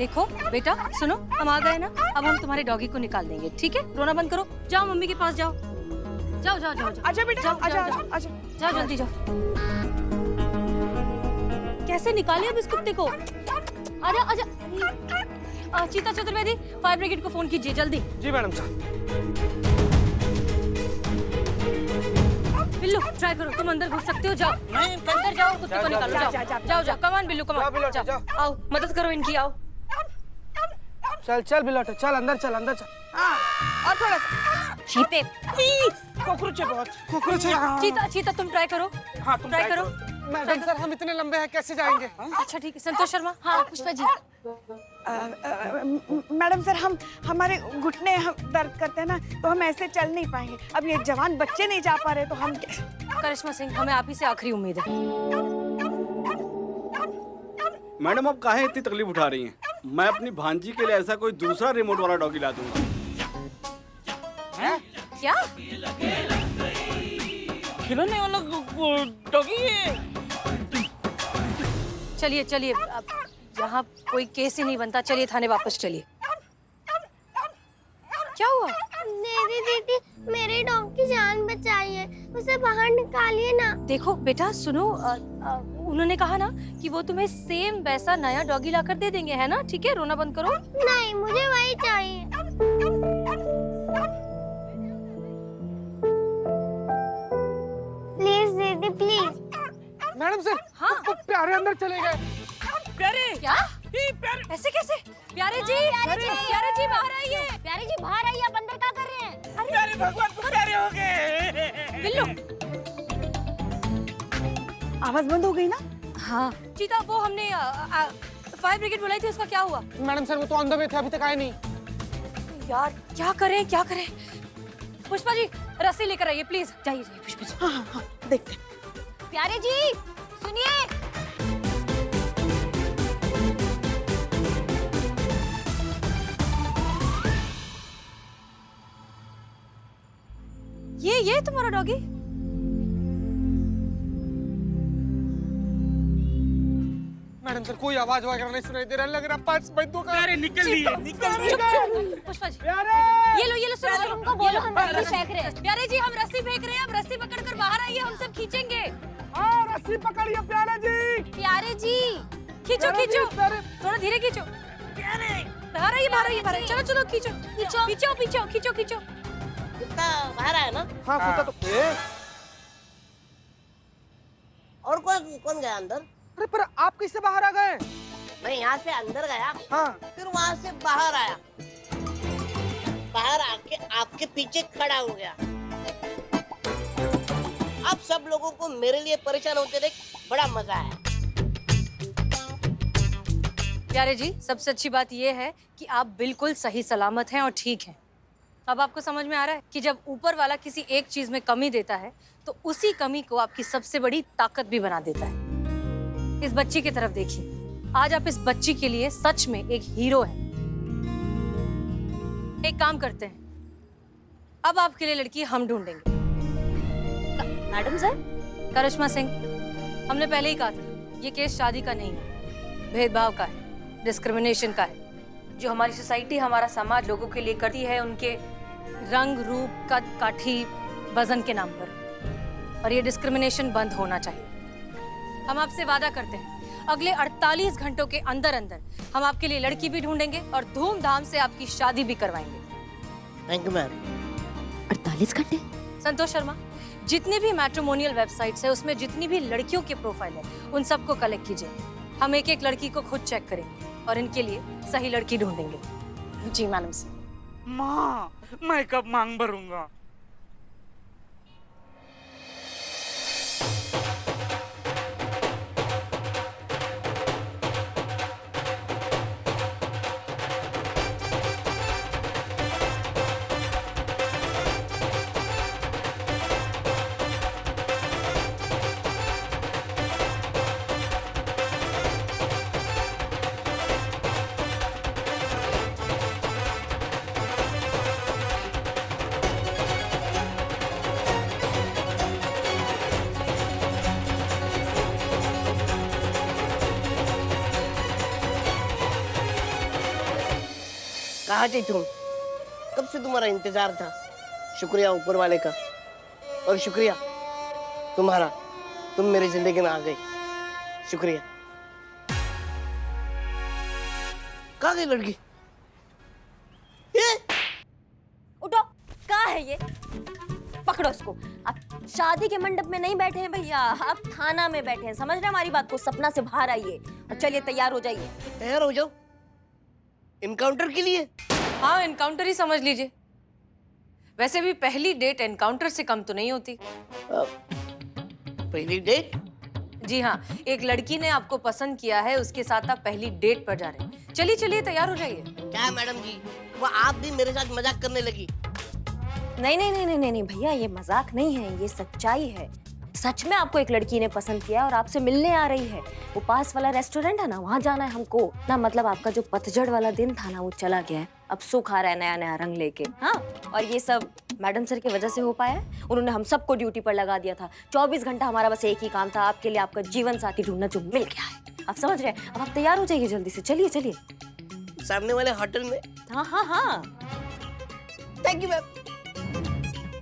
देखो बेटा सुनो, हम आ गए ना, अब हम तुम्हारे डॉगी को निकाल देंगे, ठीक है? रोना बंद करो, जाओ मम्मी के पास जाओ, जाओ जाओ जाओ जाओ। आजा बेटा, आजा आजा आजा। जाओ जल्दी जाओ। कैसे निकाले अब इस कुत्ते को? आजा आजा। चीता चतुर्वेदी, फायर ब्रिगेड को फोन कीजिए जल्दी। जी मैडम साहब। बिल्लू ट्राई करो, तुम अंदर घुस सकते हो, जाओ अंदर जाओ, कुत्ते को निकालो, जाओ जाओ, कमान बिल्लू कमान, जाओ आओ, मदद करो इनकी, आओ। चल चल बिलोटे, चल अंदर चल, अंदर चल। और थोड़ा सा। चीते, कॉकरोच है बहुत, कॉकरोच है। चीता चीता तुम ट्राई करो। हाँ तुम ट्राई करो। मैडम सर हम इतने लंबे हैं कैसे जाएंगे? अच्छा ठीक है, संतोष शर्मा। हाँ पुष्पा जी। मैडम सर, हमारे घुटने दर्द करते हैं ना, तो हम ऐसे चल नहीं पाएंगे। अब ये जवान बच्चे नहीं जा पा रहे तो हम करिश्मा सिंह, हमें आप ही से आखिरी उम्मीद है। मैडम आप काहे इतनी तकलीफ उठा रही हैं? मैं अपनी भांजी के लिए ऐसा कोई दूसरा रिमोट वाला डॉगी ला दूंगा। क्या? खिलौने वाला डॉगी है। चलिए चलिए, अब यहाँ कोई केस ही नहीं बनता, चलिए थाने वापस चलिए। क्या हुआ? दीदी मेरे डॉग की जान बचाइए, उसे बाहर निकालिए ना। देखो बेटा सुनो, उन्होंने कहा ना कि वो तुम्हें सेम वैसा नया डॉगी लाकर दे देंगे, है ना? ठीक है, रोना बंद करो। नहीं, मुझे वही चाहिए। प्लीज दीदी प्लीज। मैडम सर हाँ वो प्यारे अंदर चले गए। प्यारे क्या? ऐसे कैसे? प्यारे जी बाहर आइए। प्यारे जी बाहर आइए, आप अंदर क्या कर रहे हैं? प्यारे भगवान को प्यारे हो गए। बिल्लू। आवाज बंद हो गई ना। हाँ चीता, वो हमने फायर ब्रिगेड बुलाई थी, उसका क्या हुआ? मैडम सर वो तो अंदर में थे, अभी तक आए नहीं। यार क्या करें क्या करें? पुष्पा जी रस्सी लेकर आइए प्लीज, जाइए जाइए पुष्पा जी। हाँ हाँ हाँ, देखते। प्यारे जी सुनिए। ये तुम्हारा डॉगी? मैडम सर कोई आवाज वगैरह नहीं सुनाई दे रहा, लग रहा पांच बंदूक का। अरे निकल लिए, पुष्पा जी प्यारे ये लो सुनो, उनको बोलो हम रस्सी फेंक रहे हैं। प्यारे जी हम रस्सी फेंक रहे हैं, आप रस्सी पकड़कर बाहर आइए, हम सब खींचेंगे। हाँ रस्सी पकड़िए प्यारे जी। प्यारे जी खींचो खींचो, थोड़ा धीरे खींचो। बाहर आइए, चलो चलो खींचो खींचो। कुत्ता बाहर आया ना? हाँ कुत्ता तो और कौन गया अंदर? अरे पर आप कैसे बाहर आ गए? मैं यहाँ से अंदर गया, हाँ फिर वहाँ से बाहर आया, बाहर आके आपके पीछे खड़ा हो गया। अब सब लोगों को मेरे लिए परेशान होते देख बड़ा मजा आया। प्यारे जी सबसे अच्छी बात यह है कि आप बिल्कुल सही सलामत हैं और ठीक हैं। अब आपको समझ में आ रहा है कि जब ऊपर वाला किसी एक चीज में कमी देता है तो उसी कमी को आपकी सबसे बड़ी ताकत भी बना देता है। इस बच्ची की तरफ देखिए, आज आप इस बच्ची के लिए सच में एक हीरो हैं। एक काम करते हैं, अब आपके लिए लड़की हम ढूंढेंगे। मैडम सर, करिश्मा सिंह, हमने पहले ही कहा था ये केस शादी का नहीं है, भेदभाव का है, डिस्क्रिमिनेशन का है। जो हमारी सोसाइटी, हमारा समाज लोगों के लिए करती है उनके रंग, रूप, कद, काठी, वजन के नाम पर, और ये डिस्क्रिमिनेशन बंद होना चाहिए। हम आपसे वादा करते हैं अगले 48 घंटों के अंदर अंदर हम आपके लिए लड़की भी ढूंढेंगे और धूमधाम से आपकी शादी भी करवाएंगे। Thank you ma'am. 48 घंटे? संतोष शर्मा, जितनी भी मैट्रिमोनियल वेबसाइट्स है उसमें जितनी भी लड़कियों के प्रोफाइल है उन सबको कलेक्ट कीजिए। हम एक एक लड़की को खुद चेक करेंगे और इनके लिए सही लड़की ढूंढेंगे। जी मैडम सर। माँ मैं कब मांग भरूंगा? कहाँ थे तुम? कब से तुम्हारा इंतजार था। शुक्रिया ऊपर वाले का, और शुक्रिया तुम्हारा, तुम मेरी जिंदगी में आ गई। शुक्रिया। कहाँ गई लड़की? ये उठो, कहाँ है ये? पकड़ो इसको। आप शादी के मंडप में नहीं बैठे हैं भैया, आप थाना में बैठे हैं। समझ रहे हैं हमारी बात को? सपना से बाहर आइए और चलिए तैयार हो जाइए। तैयार हो जाओ इनकाउंटर के लिए? हाँ, एनकाउंटर ही समझ लीजिए। वैसे भी पहली डेट एनकाउंटर से कम तो नहीं होती। पहली डेट? जी हाँ, एक लड़की ने आपको पसंद किया है, उसके साथ आप पहली डेट पर जा रहे हैं। चलिए चलिए तैयार हो जाइए। क्या मैडम जी, वो आप भी मेरे साथ मजाक करने लगी? नहीं नहीं नहीं नहीं नहीं भैया, ये मजाक नहीं है, ये सच्चाई है। सच में आपको एक लड़की ने पसंद किया और आपसे मिलने आ रही है। वो पास वाला रेस्टोरेंट है ना, वहाँ जाना है हमको ना। मतलब आपका जो पतझड़ वाला दिन था ना, वो चला गया है। अब सुख आ रहा है नया नया रंग लेके। हाँ, और ये सब मैडम सर की वजह से हो पाया है। उन्होंने हम सबको ड्यूटी पर लगा दिया था। 24 घंटा हमारा बस एक ही काम था, आपके लिए आपका जीवन साथी ढूंढना, जो मिल गया है। आप समझ रहे हैं? अब आप तैयार हो जाइए जल्दी से। चलिए चलिए। सामने वाले होटल में? हाँ हाँ हाँ। Thank you ma'am.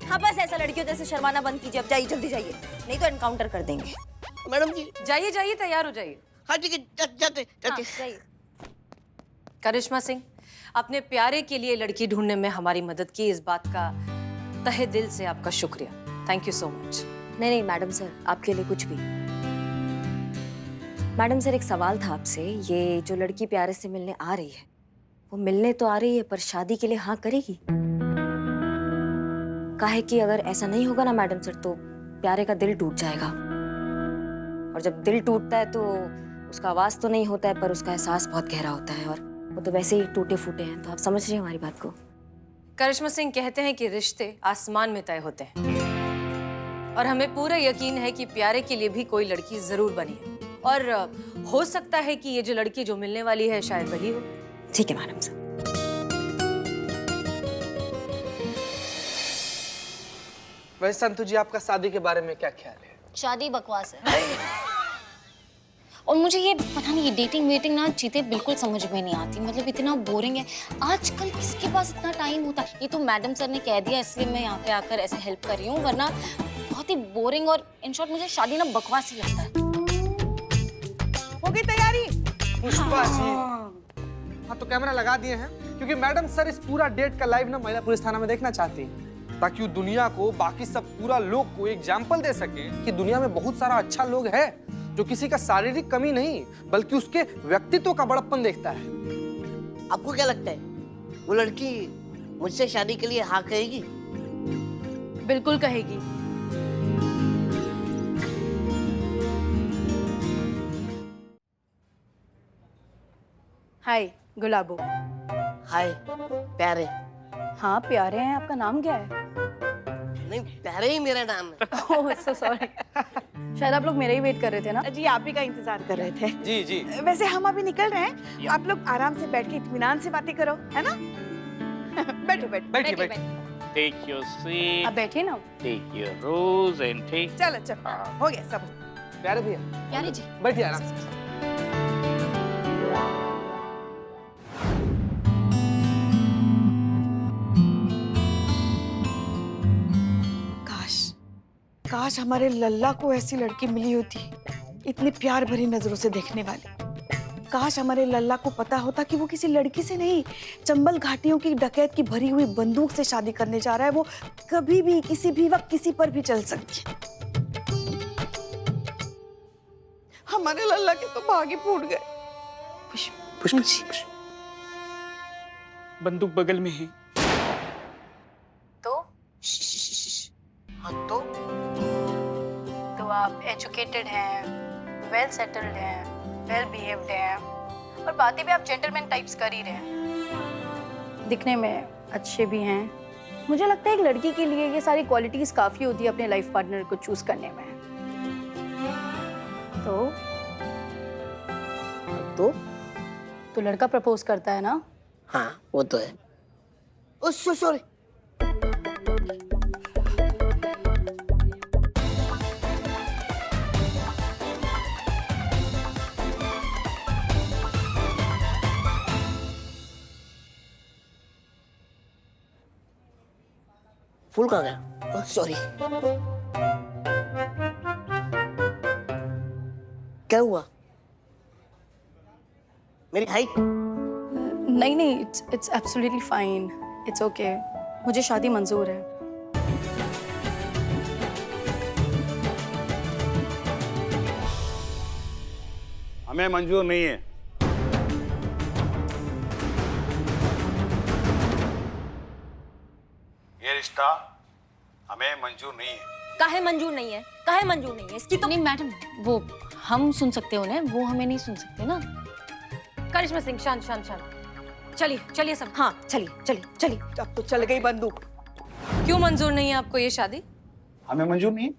हाँ, बस ऐसा लड़कियों जैसे शर्माना बंद कीजिए। अब जाइए, जल्दी जाइए, नहीं तो एनकाउंटर कर देंगे। मैडम जी जाइए जाइए, तैयार हो जाइए। हाँ ठीक है, जाते हाँ, जाते। जाइए। करिश्मा सिंह, अपने प्यारे के लिए लड़की ढूंढने में हमारी मदद की, इस बात का तहे दिल से आपका शुक्रिया। Thank you so much. नहीं नहीं मैडम सर, आपके लिए कुछ भी। मैडम सर, एक सवाल था आपसे। ये जो लड़की प्यारे से मिलने आ रही है, वो मिलने तो आ रही है, पर शादी के लिए हाँ करेगी? काहे कि अगर ऐसा नहीं होगा ना मैडम सर, तो प्यारे का दिल टूट जाएगा। और जब दिल टूटता है तो उसका आवाज तो नहीं होता है, पर उसका एहसास बहुत गहरा होता है। और वो तो वैसे ही टूटे फूटे हैं। तो आप समझ रही हैं हमारी बात को? करिश्मा सिंह, कहते हैं कि रिश्ते आसमान में तय होते हैं, और हमें पूरा यकीन है कि प्यारे के लिए भी कोई लड़की जरूर बनी है। और हो सकता है कि ये जो लड़की जो मिलने वाली है शायद वही हो। ठीक है मैडम सर। वैसे संतु जी, आपका शादी के बारे में क्या ख्याल है? शादी बकवास है। और मुझे ये पता नहीं, ये डेटिंग वेटिंग ना चीतें बिल्कुल समझ में नहीं आती। मतलब इतना बोरिंग है। आजकल किसके पास इतना टाइम होता है? ये तो मैडम सर ने कह दिया, इसलिए मैं यहाँ पे आकर ऐसे हेल्प कर रही हूँ, वरना बहुत ही बोरिंग और इन शॉर्ट मुझे शादी ना बकवास ही लगता है। हो गई तैयारी? पुष्पा जी, हाँ तो कैमरा लगा दिए हैं, क्योंकि मैडम सर इस पूरा डेट का लाइव ना महिला पुलिस थाना में देखना चाहती हैं, ताकि वो दुनिया को, बाकी सब पूरा लोग को एग्जाम्पल दे सके कि दुनिया में बहुत सारा अच्छा लोग है जो किसी का शारीरिक कमी नहीं बल्कि उसके व्यक्तित्व का बड़प्पन देखता है। आपको क्या लगता है वो लड़की मुझसे शादी के लिए हाँ कहेगी? बिल्कुल कहेगी। हाय गुलाबो। हाय प्यारे। हाँ प्यारे हैं। आपका नाम क्या है? नहीं, प्यारे ही मेरा नाम है। ओह सो सॉरी। शायद आप लोग मेरा ही वेट कर रहे थे ना? जी आप ही का इंतजार कर रहे थे। जी जी। वैसे हम अभी निकल रहे हैं, आप लोग आराम से बैठ के इत्मीनान से बातें करो, है ना? बैठो बैठो। बैठिए बैठिए। Take your seat. अब बैठिए ना। Take your rose and take. चलो चलो, हो गया सब। प्यारे भैया, प्यारे जी, बैठिए आराम से। काश हमारे लल्ला को ऐसी लड़की मिली होती, इतनी प्यार भरी नजरों से देखने वाली। काश हमारे लल्ला को पता होता कि वो किसी लड़की से नहीं, चंबल घाटियों की डकैत की भरी हुई बंदूक से शादी करने जा रहा है। वो कभी भी, किसी भी वक्त, किसी पर भी चल सकती है। हमारे लल्ला के तो भाग ही फूट गए। पुष्प बंदूक बगल में है। तो हाँ तो आप एजुकेटेड हैं, वेल सेटल्ड हैं, वेल बिहेव्ड हैं, और बातें भी आप जेंटलमैन टाइप्स कर ही रहे हैं। दिखने में अच्छे भी हैं। मुझे लगता है एक लड़की के लिए ये सारी क्वालिटीज काफी होती है अपने लाइफ पार्टनर को चूज करने में। तो लड़का प्रपोज करता है ना? हाँ वो तो है। ओ सॉरी। फूल कहाँ गया? सॉरी। क्या हुआ? मेरी हाइट? नहीं नहीं, it's absolutely fine, it's okay. मुझे शादी मंजूर है। हमें मंजूर नहीं है। ये रिश्ता हमें मंजूर नहीं है। काहे मंजूर नहीं है? काहे मंजूर नहीं है? इसकी तो नहीं मैडम, वो हम सुन सकते हो उन्हें, वो हमें नहीं सुन सकते ना। करिश्मा सिंह, शांत शांत शांत। चलिए चलिए सब। हाँ चलिए चलिए चलिए। अब तो चल गई बंदूक। क्यों मंजूर नहीं है आपको ये शादी? हमें मंजूर नहीं है?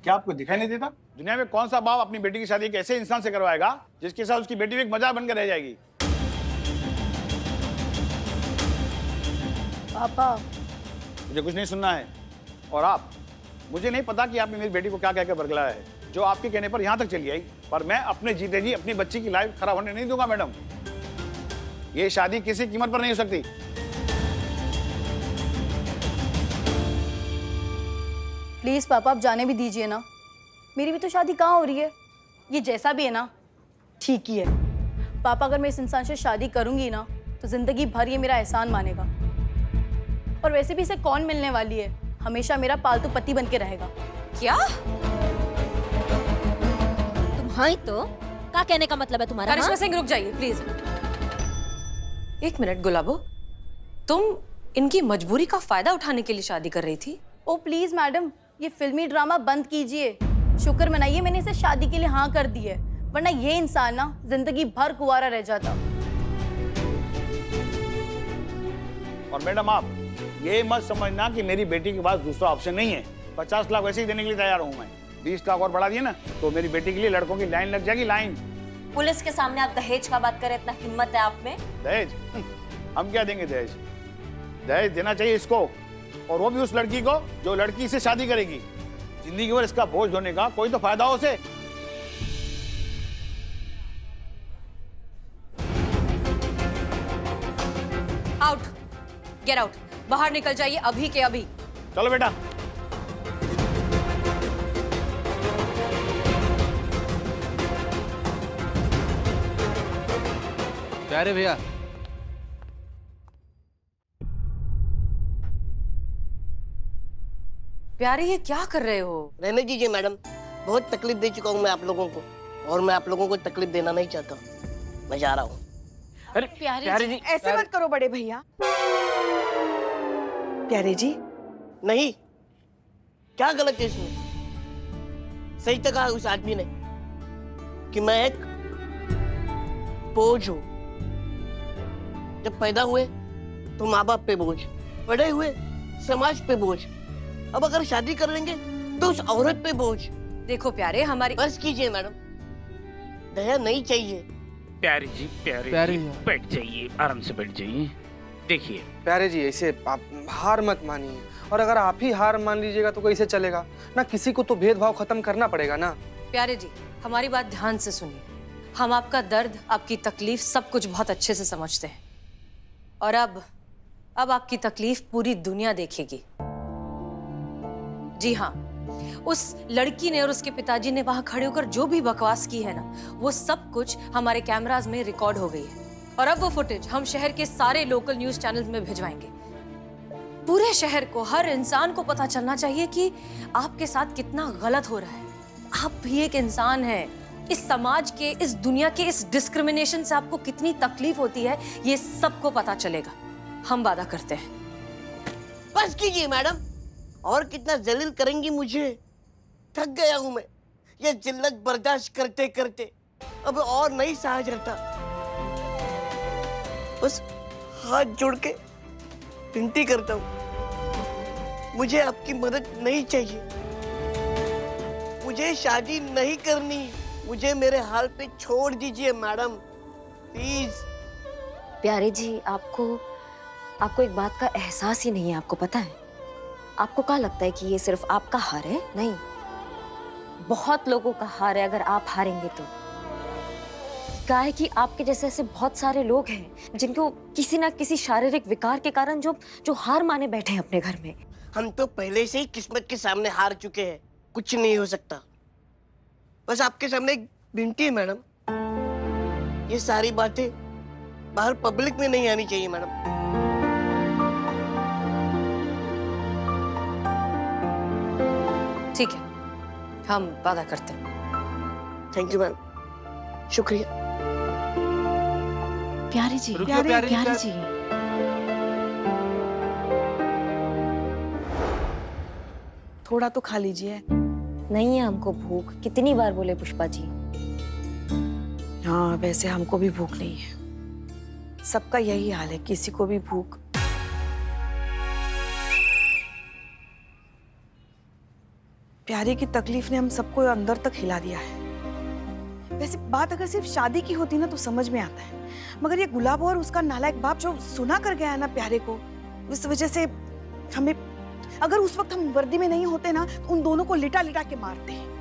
क्या आपको दिखाई नहीं देता? दुनिया में कौन सा बाप अपनी बेटी की शादी एक ऐसे इंसान से करवाएगा जिसके साथ उसकी बेटी भी एक मजाक बनकर रह जाएगी? पापा, मुझे कुछ नहीं सुनना है। और आप, मुझे नहीं पता कि आपने मेरी बेटी को क्या कहकर बरगलाया है, जो आपके कहने पर यहाँ तक चली आई, पर मैं अपने जीते जी अपनी बच्ची की लाइफ खराब होने नहीं दूंगा मैडम। ये शादी किसी कीमत पर नहीं हो सकती। प्लीज पापा, आप जाने भी दीजिए ना। मेरी भी तो शादी कहाँ हो रही है? ये जैसा भी है ना, ठीक ही है। पापा, अगर मैं इस इंसान से शादी करूंगी ना, तो जिंदगी भर ये मेरा एहसान मानेगा। और वैसे भी इसे कौन मिलने वाली है? हमेशा मेरा पालतू पति बन के रहेगा। क्या? तुम्हारी तो क्या कहने का मतलब है तुम्हारा? करिश्मा हाँ? सिंह रुक जाइए प्लीज। एक मिनट गुलाबो, तुम इनकी मजबूरी का फायदा उठाने के लिए शादी कर रही थी? ओ प्लीज मैडम, ये फिल्मी ड्रामा बंद कीजिए। शुक्र मनाइए मैंने इसे शादी के लिए हाँ कर दी है, वरना ये इंसान ना जिंदगी भर कुंवारा रह जाता। और मैडम, आप ये मत समझना कि मेरी बेटी के पास दूसरा ऑप्शन नहीं है। 50 लाख वैसे ही देने के लिए तैयार हूँ मैं। 20 लाख और बढ़ा दिए ना, तो मेरी बेटी के लिए लड़कों की लाइन लग जाएगी, लाइन। पुलिस के सामने आप दहेज का बात करें, इतना हिम्मत है आप में? दहेज? हम क्या देंगे दहेज? दहेज देना चाहिए इसको, और वो भी उस लड़की को जो लड़की से शादी करेगी। जिंदगी भर इसका बोझ ढोने का कोई तो फायदा हो उसे। आउट, गेट आउट, बाहर निकल जाइए अभी के अभी। चलो बेटा। प्यारे भैया, प्यारे ये क्या कर रहे हो? रहने दीजिए मैडम, बहुत तकलीफ दे चुका हूँ मैं आप लोगों को, और मैं आप लोगों को तकलीफ देना नहीं चाहता। मैं जा रहा हूँ। अरे प्यारे जी, ऐसे मत करो बड़े भैया। प्यारे जी, नहीं, क्या गलत है इसमें? सही तो कहा उस आदमी ने कि मैं एक बोझ हूं। जब पैदा हुए तो माँ बाप पे बोझ, बड़े हुए समाज पे बोझ, अब अगर शादी कर लेंगे तो उस औरत पे बोझ। देखो प्यारे, हमारी बस कीजिए मैडम, दया नहीं चाहिए। प्यारे जी, प्यारे प्यारे जी, जी। बैठ जाइए, आराम से बैठ जाइए। देखिए प्यारे जी, ऐसे आप हार मत मानिए, और अगर आप ही हार मान लीजिएगा तो कैसे चलेगा ना? किसी को तो भेदभाव खत्म करना पड़ेगा ना। प्यारे जी, हमारी बात ध्यान से सुनिए। हम आपका दर्द, आपकी तकलीफ सब कुछ बहुत अच्छे से समझते हैं, और अब आपकी तकलीफ पूरी दुनिया देखेगी। जी हाँ, उस लड़की ने और उसके पिताजी ने वहां खड़े होकर जो भी बकवास की है ना, वो सब कुछ हमारे कैमरास में रिकॉर्ड हो गई है, और अब वो फुटेज हम शहर के सारे लोकल न्यूज चैनल्स में भिजवाएंगे। पूरे शहर को, हर इंसान को पता चलना चाहिए कि आपके साथ कितना गलत हो रहा है। आप भी एक इंसान हैं। इस समाज के, इस दुनिया के इस डिस्क्रिमिनेशन से आपको कितनी तकलीफ होती है, ये सबको पता चलेगा। हम वादा करते हैं। बस कीजिए मैडम, और कितना जलील करेंगी मुझे? थक गया हूं मैं ये जिल्लत बर्दाश्त करते करते, अब और नहीं सहा जाता। बस हाथ जोड़ के विनती करता हूं, मुझे आपकी मदद नहीं चाहिए। मुझे शादी नहीं करनी, मुझे मेरे हाल पे छोड़ दीजिए मैडम, प्लीज। प्यारे जी, आपको एक बात का एहसास ही नहीं है, आपको पता है? आपको क्या लगता है कि ये सिर्फ आपका हार है? नहीं, बहुत लोगों का हार है अगर आप हारेंगे तो। क्या है कि आपके जैसे ऐसे बहुत सारे लोग हैं जिनको किसी ना किसी शारीरिक विकार के कारण जो हार माने बैठे हैं अपने घर में। हम तो पहले से ही किस्मत के सामने हार चुके हैं, कुछ नहीं हो सकता। बस आपके सामने एक विनती है मैडम, ये सारी बातें बाहर पब्लिक में नहीं आनी चाहिए मैडम। ठीक है, हम वादा करते हैं। थैंक यू मैम, शुक्रिया। प्यारी जी, रुकिए, प्यारी जी। थोड़ा तो खा लीजिए। नहीं है हमको भूख, कितनी बार बोले पुष्पा जी। हाँ, वैसे हमको भी भूख नहीं है। सबका यही हाल है, किसी को भी भूख। प्यारे की तकलीफ ने हम सबको अंदर तक हिला दिया है। वैसे बात अगर सिर्फ शादी की होती ना तो समझ में आता है, मगर ये गुलाब और उसका नालायक बाप जो सुना कर गया है ना प्यारे को, उस वजह से हमें, अगर उस वक्त हम वर्दी में नहीं होते ना तो उन दोनों को लिटा लिटा के मारते हैं।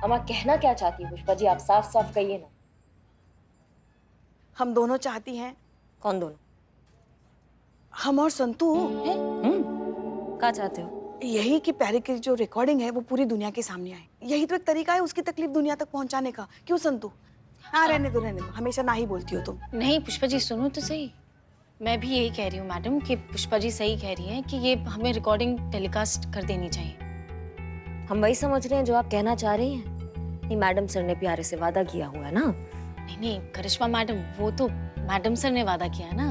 अम्मा कहना क्या चाहती है पुष्पा जी, आप साफ साफ कहिए ना। हम दोनों चाहती हैं, कौन दोनों? हम और संतू, क्या चाहते हो? यही कि प्यारे की जो रिकॉर्डिंग है वो पूरी दुनिया के सामने आए। यही तो एक तरीका है उसकी तकलीफ दुनिया तक पहुंचाने का। क्यों संतू? हाँ, रहने दो रहने दो, हमेशा ना ही बोलती हो तुम। नहीं पुष्पा जी सुनो तो सही, मैं भी यही कह रही हूँ मैडम कि पुष्पा जी सही कह रही हैं कि ये हमें रिकॉर्डिंग टेलीकास्ट कर देनी चाहिए। हम वही समझ रहे हैं जो आप कहना चाह रही हैं। नहीं, मैडम सर ने प्यारे से वादा किया हुआ है ना। नहीं करिश्मा मैडम, वो तो मैडम सर ने वादा किया है ना,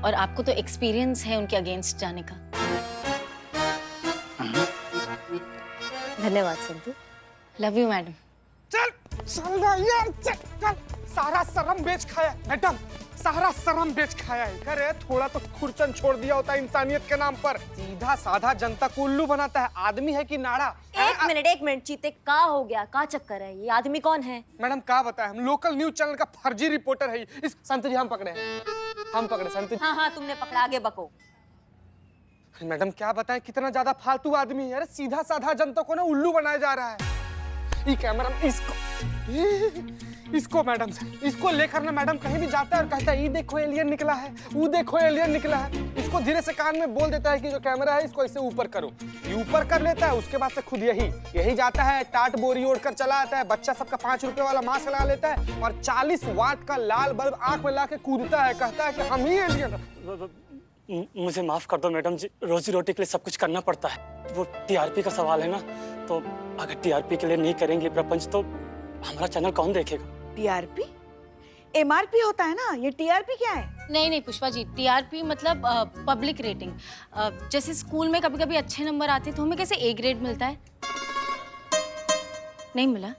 और आपको तो एक्सपीरियंस है उनके अगेंस्ट जाने का। धन्यवाद संतू। Love you madam. चल चल ना यार, चल चल, सारा शर्म बेच खाया मैडम, सारा शर्म बेच खाया है। अरे थोड़ा तो खुरचन छोड़ दिया होता इंसानियत के नाम पर। सीधा साधा जनता को उल्लू बनाता है, आदमी है कि नाड़ा? एक मिनट चीते, का हो गया, का चक्कर है? ये आदमी कौन है? मैडम क्या बताएं, हम लोकल न्यूज चैनल का फर्जी रिपोर्टर है। इस संत जी हम पकड़े हैं, हम पकड़े संत जी। हाँ तुमने पकड़ा, आगे बको। मैडम क्या बताएं, कितना ज्यादा फालतू आदमी है। अरे सीधा साधा जनता को ना उल्लू बनाया जा रहा है। ये कैमरा इसको मैडम इसको लेकर ना मैडम कहीं भी जाता है और कहता है ये देखो एलियन निकला है, वो देखो एलियन निकला है। इसको धीरे से कान में बोल देता है कि जो कैमरा है इसको ऐसे ऊपर करो। ये ऊपर कर लेता है, उसके बाद से खुद यही जाता है, टाट बोरी ओढ़ कर चला आता है। बच्चा सबका 5 रुपए वाला मास्क लगा लेता है और 40 वाट का लाल बल्ब आंख में ला के कूदता है, कहता है कि हम ही एलियन। मुझे माफ कर दो मैडम जी, रोजी रोटी के लिए सब कुछ करना पड़ता है। वो टीआरपी का सवाल है ना, तो अगर टीआरपी के लिए नहीं करेंगे प्रपंच तो हमारा चैनल कौन देखेगा? टीआरपी? एमआरपी होता है ना, ये टीआरपी क्या है? नहीं पुष्पा जी, टीआरपी मतलब पब्लिक रेटिंग। जैसे स्कूल में कभी कभी अच्छे नंबर आते तो हमें कैसे ए ग्रेड मिलता है, नहीं मिला?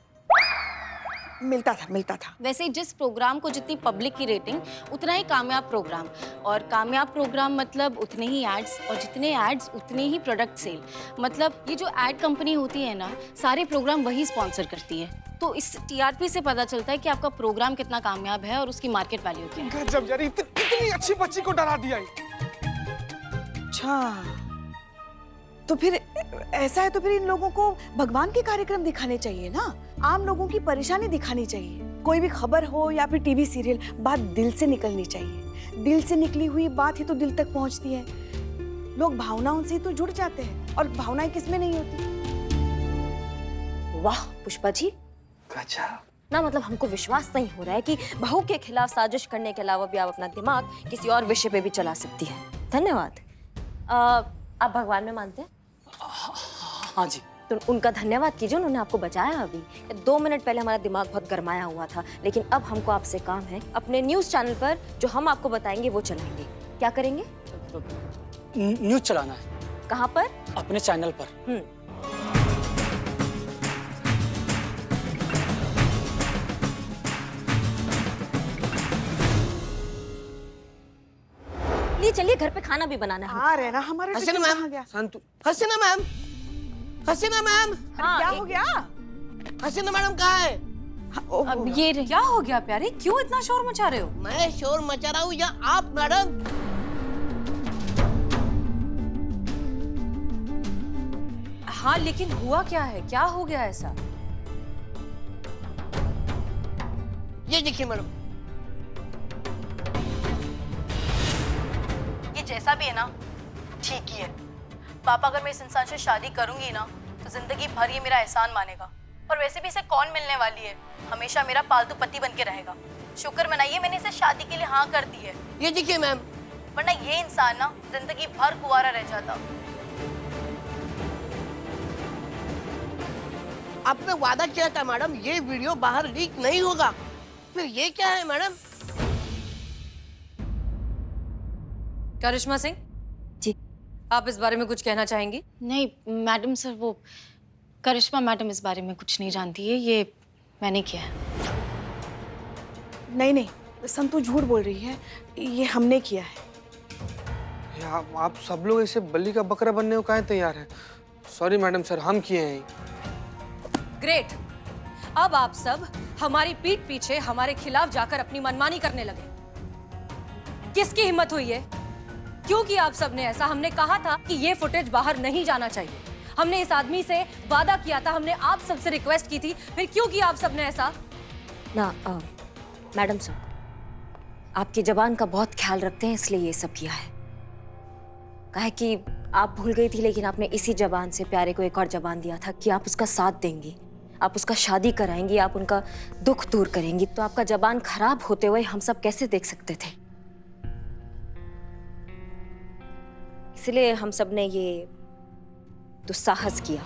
मिलता था। वैसे ही जिस प्रोग्राम को जितनी पब्लिक की रेटिंग उतना ही कामयाब प्रोग्राम, और कामयाब प्रोग्राम मतलब उतने ही एड्स, और जितने एड्स उतने ही प्रोडक्ट सेल। मतलब ये जो एड कंपनी होती है ना, सारे प्रोग्राम वही स्पॉन्सर करती है। तो इस टीआरपी से पता चलता है कि आपका प्रोग्राम कितना कामयाब है और उसकी मार्केट वैल्यू क्या है। गजब यार, इतनी अच्छी बच्ची को डरा दिया। अच्छा, तो फिर ऐसा है तो फिर इन लोगों को भगवान के कार्यक्रम दिखाने चाहिए ना, आम लोगों की परेशानी दिखानी चाहिए। कोई भी खबर हो या फिर टीवी सीरियल, बात दिल से निकलनी चाहिए। दिल से निकली हुई बात ही तो दिल तक पहुंचती है। लोग भावनाओं से तो जुड़ जाते हैं, और भावनाएं किसमें नहीं होती। वाह पुष्पा जी, ना मतलब हमको विश्वास नहीं हो रहा है कि बहू के खिलाफ साजिश करने के अलावा भी आप अपना दिमाग किसी और विषय पे भी चला सकती है। धन्यवाद। आप भगवान में मानते हैं? हाँ जी। तो उनका धन्यवाद कीजिए, उन्होंने आपको बचाया। अभी 2 मिनट पहले हमारा दिमाग बहुत गरमाया हुआ था, लेकिन अब हमको आपसे काम है। अपने न्यूज चैनल पर जो हम आपको बताएंगे वो चलाएंगे। क्या करेंगे? न्यूज चलाना है। कहाँ पर? अपने चैनल पर। चलिए घर पे खाना भी बनाना है। आ रहे ना हमारे। हसीना मैम, संतु, हसीना मैम, हसीना मैम, क्या हो गया? हसीना मैडम कहाँ है? अब ये क्या हो गया प्यारे, क्यों इतना शोर मचा रहे हो? मैं शोर मचा रहा हूँ या आप मैडम? हाँ लेकिन हुआ क्या है, क्या हो गया ऐसा? ये देखिए मैडम, जैसा भी है ना ठीक ही है। पापा अगर मैं इस इंसान से शादी करूंगी ना तो जिंदगी भर ये मेरा एहसान मानेगा। और वैसे भी इसे कौन मिलने वाली है, हमेशा मेरा पालतू पति बन के रहेगा। शुक्र मनाइए मैंने इसे शादी के लिए हाँ कर दी है। ये देखिए मैम, वरना ये इंसान ना जिंदगी भर कुंवारा रह जाता। आपने वादा किया था मैडम ये वीडियो बाहर लीक नहीं होगा, फिर ये क्या है मैडम? करिश्मा सिंह जी, आप इस बारे में कुछ कहना चाहेंगी? नहीं मैडम सर, वो करिश्मा मैडम इस बारे में कुछ नहीं जानती है, ये मैंने किया है। नहीं नहीं संतू झूठ बोल रही है, ये हमने किया है। आप सब लोग ऐसे बल्ली का बकरा बनने को काहे तैयार हैं? सॉरी मैडम सर, हम किए हैं। ग्रेट। अब आप सब हमारी पीठ पीछे हमारे खिलाफ जाकर अपनी मनमानी करने लगे। किसकी हिम्मत हुई है? क्यों किया आप सब ने ऐसा? हमने कहा था कि ये फुटेज बाहर नहीं जाना चाहिए। हमने इस आदमी से वादा किया था, हमने आप सबसे रिक्वेस्ट की थी, फिर क्यों किया आप सबने ऐसा? ना मैडम सर, आपकी जबान का बहुत ख्याल रखते हैं इसलिए ये सब किया है। कहा कि आप भूल गई थी लेकिन आपने इसी जबान से प्यारे को एक और जबान दिया था कि आप उसका साथ देंगी, आप उसका शादी कराएंगी, आप उनका दुख दूर करेंगी। तो आपका जबान खराब होते हुए हम सब कैसे देख सकते थे? इसलिए हम सब ने ये दुस्साहस किया।